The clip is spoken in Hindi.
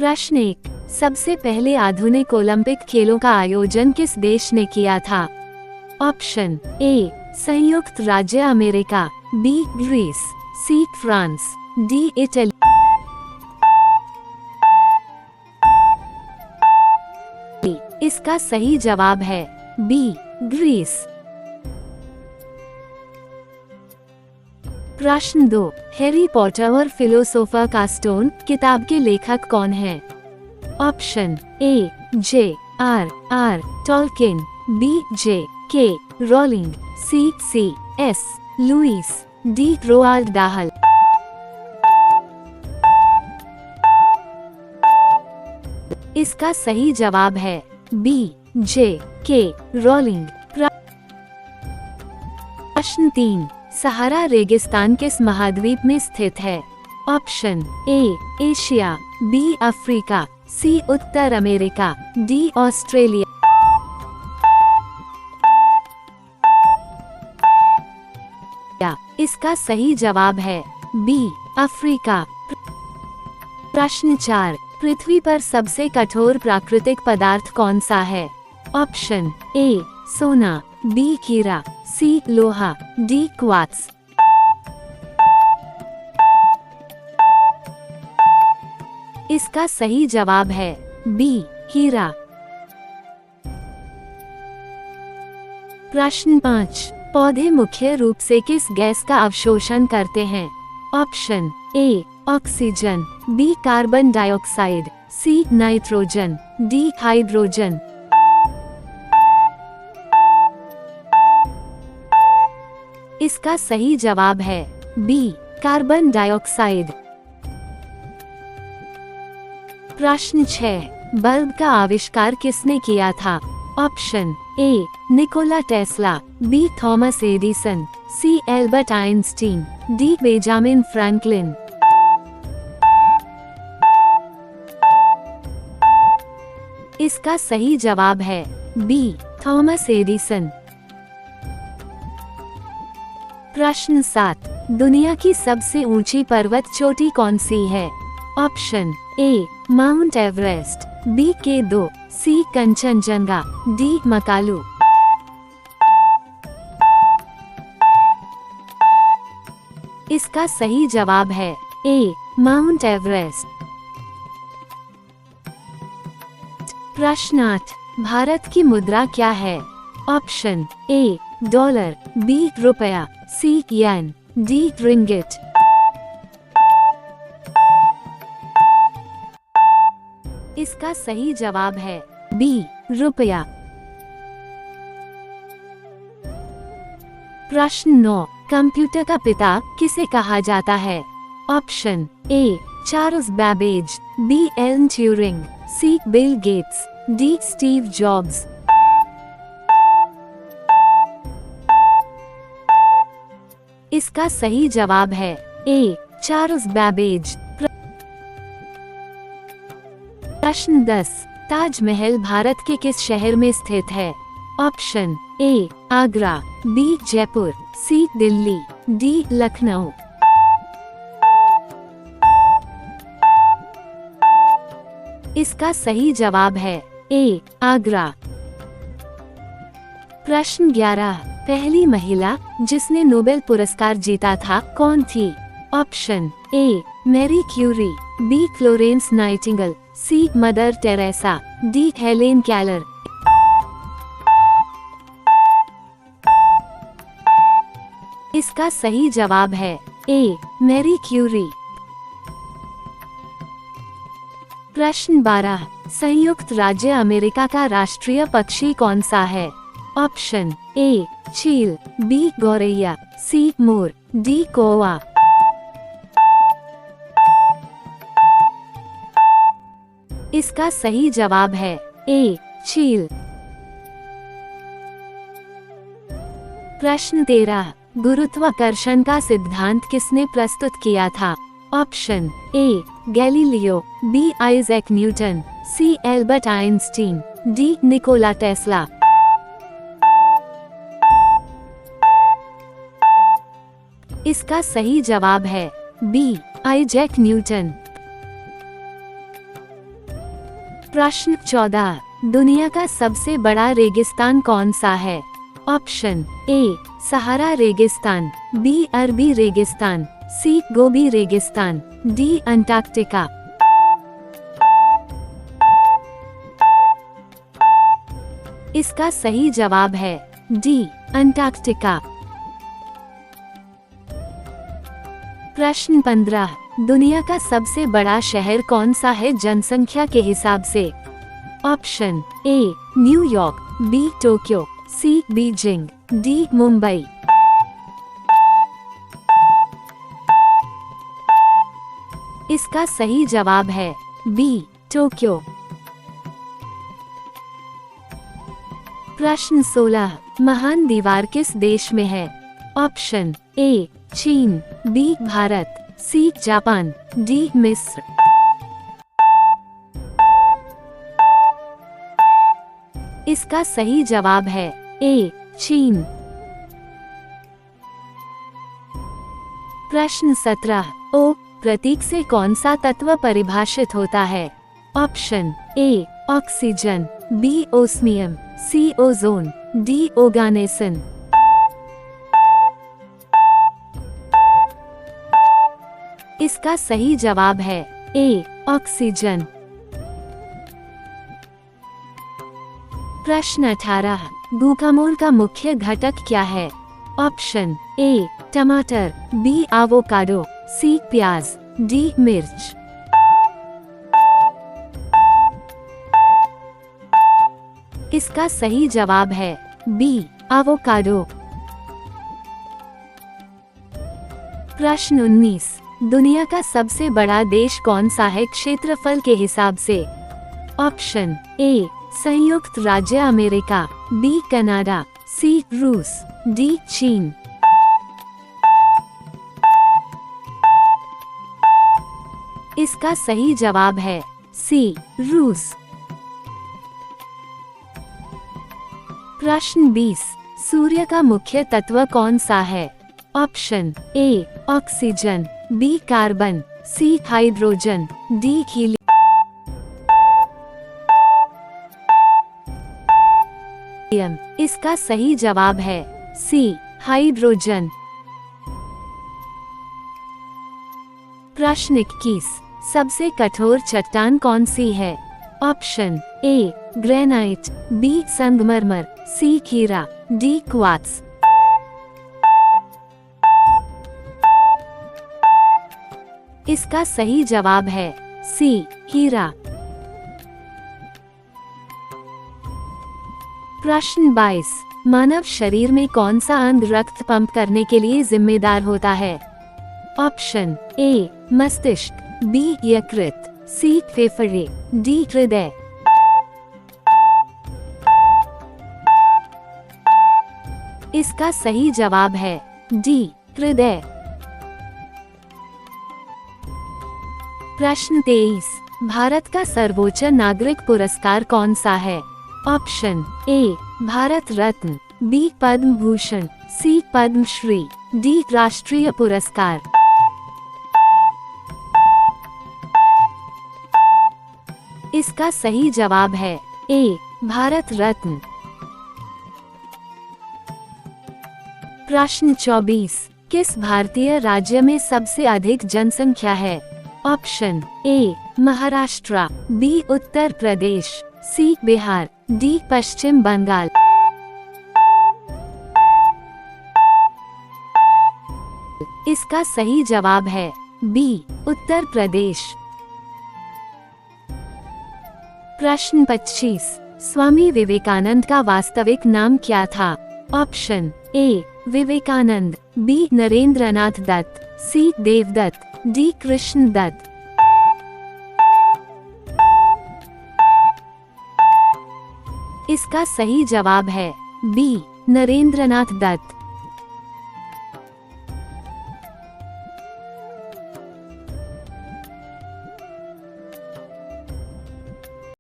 प्रश्न 1, सबसे पहले आधुनिक ओलंपिक खेलों का आयोजन किस देश ने किया था? ऑप्शन ए संयुक्त राज्य America, B Greece, C France, D Italy. इसका सही जवाब है बी ग्रीस। प्रश्न 2, हैरी पॉटर और फिलोसोफर का स्टोन किताब के लेखक कौन हैं? Option A J R R Tolkien, B J K Rowling, C S Lewis, D Roald Dahl. इसका सही जवाब है बी जे के रोलिंग। प्रश्न 3, सहारा रेगिस्तान किस महाद्वीप में स्थित है? Option A Asia, B Africa, C उत्तर अमेरिका, डी ऑस्ट्रेलिया। इसका सही जवाब है बी अफ्रीका। प्रश्न 4, पृथ्वी पर सबसे कठोर प्राकृतिक पदार्थ कौन सा है? ऑप्शन ए सोना, बी हीरा, सी लोहा, डी क्वार्ट्ज। इसका सही जवाब है बी हीरा। प्रश्न 5, पौधे मुख्य रूप से किस गैस का अवशोषण करते हैं? Option A oxygen, B carbon dioxide, C nitrogen, D hydrogen. इसका सही जवाब है बी कार्बन डाइऑक्साइड। प्रश्न 6, बल्ब का आविष्कार किसने किया था? Option A Nikola Tesla, B Thomas Edison, C Albert Einstein, D Benjamin Franklin. इसका सही जवाब है बी थॉमस एडिसन। प्रश्न 7, दुनिया की सबसे ऊंची पर्वत चोटी कौन सी है? Option A Mount Everest, B K2, C Kanchenjunga, D Makalu. इसका सही जवाब है ए माउंट एवरेस्ट। प्रश्न 8, भारत की मुद्रा क्या है? ऑप्शन ए डॉलर, बी रुपया, सी येन, डी रिंगिट। इसका सही जवाब है बी रुपया। प्रश्न 9, कंप्यूटर का पिता किसे कहा जाता है? Option A Charles Babbage, B Alan Turing, C Bill Gates, D Steve Jobs. इसका सही जवाब है ए चार्ल्स बैबेज। प्रश्न 10, ताजमहल भारत के किस शहर में स्थित है? Option A Agra, B Jaipur, C Delhi, D Lucknow. इसका सही जवाब है ए आगरा। प्रश्न 11, पहली महिला जिसने नोबेल पुरस्कार जीता था कौन थी? Option A Marie Curie, B Florence Nightingale, C Mother Teresa, D Helen Keller. इसका सही जवाब है ए मैरी क्यूरी। प्रश्न 12, संयुक्त राज्य अमेरिका का राष्ट्रीय पक्षी कौन सा है? ऑप्शन ए चील, बी गौरैया, सी मोर, डी कौवा। इसका सही जवाब है ए चील। प्रश्न 13, गुरुत्वाकर्षण का सिद्धांत किसने प्रस्तुत किया था? Option A Galileo, B Isaac Newton, C Albert Einstein, D Nikola Tesla. इसका सही जवाब है बी आइजैक न्यूटन। प्रश्न 14, दुनिया का सबसे बड़ा रेगिस्तान कौन सा है? ऑप्शन ए सहारा रेगिस्तान, बी अरबी रेगिस्तान, सी गोबी रेगिस्तान, डी अंटार्कटिका। इसका सही जवाब है डी अंटार्कटिका। प्रश्न 15, दुनिया का सबसे बड़ा शहर कौन सा है जनसंख्या के हिसाब से? Option A New York, B Tokyo, C Beijing, D Mumbai. इसका सही जवाब है बी टोक्यो। प्रश्न 16, महान दीवार किस देश में है? ऑप्शन ए चीन, B Bharat, C Japan, D मिस्र। इसका सही जवाब है ए चीन। प्रश्न 17, ओ प्रतीक से कौन सा तत्व परिभाषित होता है? Option A oxygen, B osmium, C ozone, D oganesson. इसका सही जवाब है ए ऑक्सीजन। प्रश्न 18, गुकामोल का मुख्य घटक क्या है? ऑप्शन ए टमाटर, बी एवोकाडो, सी प्याज, डी मिर्च। इसका सही जवाब है बी एवोकाडो। प्रश्न 19, दुनिया का सबसे बड़ा देश कौन सा है क्षेत्रफल के हिसाब से? ऑप्शन ए संयुक्त राज्य अमेरिका, बी कनाडा, सी रूस, डी चीन। इसका सही जवाब है सी रूस। प्रश्न 20, सूर्य का मुख्य तत्व कौन सा है? Option A oxygen, B carbon, C hydrogen, D helium. इसका सही जवाब है सी हाइड्रोजन। प्रश्न 21, सबसे कठोर चट्टान कौन सी है? ऑप्शन ए ग्रेनाइट, बी संगमरमर, सी हीरा, डी क्वार्ट्ज। इसका सही जवाब है सी हीरा। प्रश्न 22, मानव शरीर में कौन सा अंग रक्त पंप करने के लिए जिम्मेदार होता है? ऑप्शन ए मस्तिष्क, बी यकृत, सी फेफड़े, डी हृदय। इसका सही जवाब है डी हृदय। प्रश्न 23, भारत का सर्वोच्च नागरिक पुरस्कार कौन सा है? Option A Bharat Ratna, B Padma Bhushan, C Padmashri, D राष्ट्रीय पुरस्कार। इसका सही जवाब है ए भारत रत्न। प्रश्न 24, किस भारतीय राज्य में सबसे अधिक जनसंख्या है? Option A Maharashtra, B Uttar Pradesh, C Bihar, D Paschim Bengal. इसका सही जवाब है बी उत्तर प्रदेश। प्रश्न 25, स्वामी विवेकानंद का वास्तविक नाम क्या था? Option A Vivekananda, B Narendranath Datta, C Devdatt, D Krishna Datta. इसका सही जवाब है बी नरेंद्रनाथ दत्त।